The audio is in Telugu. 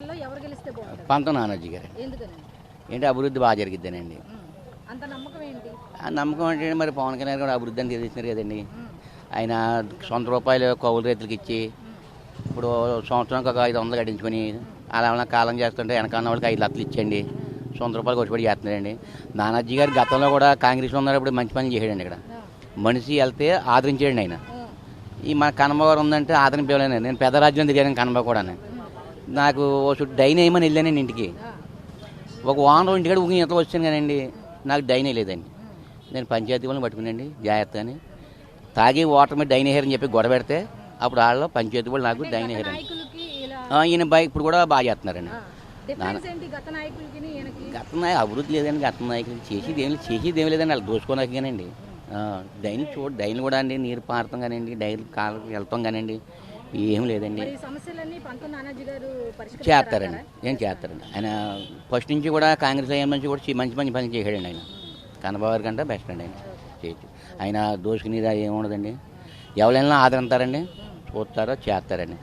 ఎవరు గెలిస్తే బాగుంటుంది? పంతం నానాజీ గారు. ఎందుకని? ఏంటి అభివృద్ధి బాగా జరిగిద్దానండి. అంత నమ్మకం ఏంటి? ఆ నమ్మకం అంటే మరి పవన్ కళ్యాణ్ కూడా అభివృద్ధి అని తెలిసినారు కదండి. ఆయన సొంత రూపాయలు కౌలు రైతులకు ఇచ్చి ఇప్పుడు సంవత్సరానికి ఒక 500 కట్టించుకొని అలా ఏమైనా కాలం చేస్తుంటే వెనకన్న వాళ్ళకి 5 లక్షలు ఇచ్చండి సొంత రూపాయలు కొట్టుబడి చేస్తున్నారండి. నానాజీ గారు గతంలో కూడా కాంగ్రెస్లో ఉన్నప్పుడు మంచి పని చేసాడండి. ఇక్కడ మనిషి వెళ్తే ఆదరించాడండి ఆయన. ఈ మన కనబగారు ఉందంటే ఆదరింపలేను. నేను పెద్ద రాజ్యం తిరిగాను కనబ కూడా. నాకు ఓ చుట్టూ డైన్ వేయమని వెళ్ళానండి ఇంటికి. ఒక వారం ఇంటికాడ ఊగి ఇంట్లో వచ్చాను కానండి, నాకు డైన్ వేయలేదండి. నేను పంచాయతీ వాళ్ళని పట్టుకునండి జాగ్రత్త అని తాగి వాటర్ మీద డైన్ వేయారని చెప్పి గొడవ పెడితే అప్పుడు వాళ్ళు పంచాయతీ వాళ్ళు నాకు డైన్ వేయారండి. ఈయన బైక్ ఇప్పుడు కూడా బాగా చేస్తున్నారండి. గత నాయకు అభివృద్ధి లేదండి. గత నాయకులు చేసేది ఏమి లేదండి. వాళ్ళు దోసుకోనాక కానండి. డైన్లు కూడా అండి నీరు పారతాం కానివ్వండి, డైన్లు కాలు వెళ్తాం కానివ్వండి, ఏం లేదండి. చేస్తారండి. ఏం చేస్తారండి. ఆయన ఫస్ట్ నుంచి కూడా కాంగ్రెస్ అయ్యే నుంచి కూడా మంచి మంచి పని చేశాడండి. ఆయన కన్నబాబు కంటే బెస్ట్ అండి. ఆయన చేయొచ్చు. ఆయన దోసుకునేది ఏముండదండి. ఎవరైనా ఆదరింతారండి, చూస్తారో చేస్తారండి.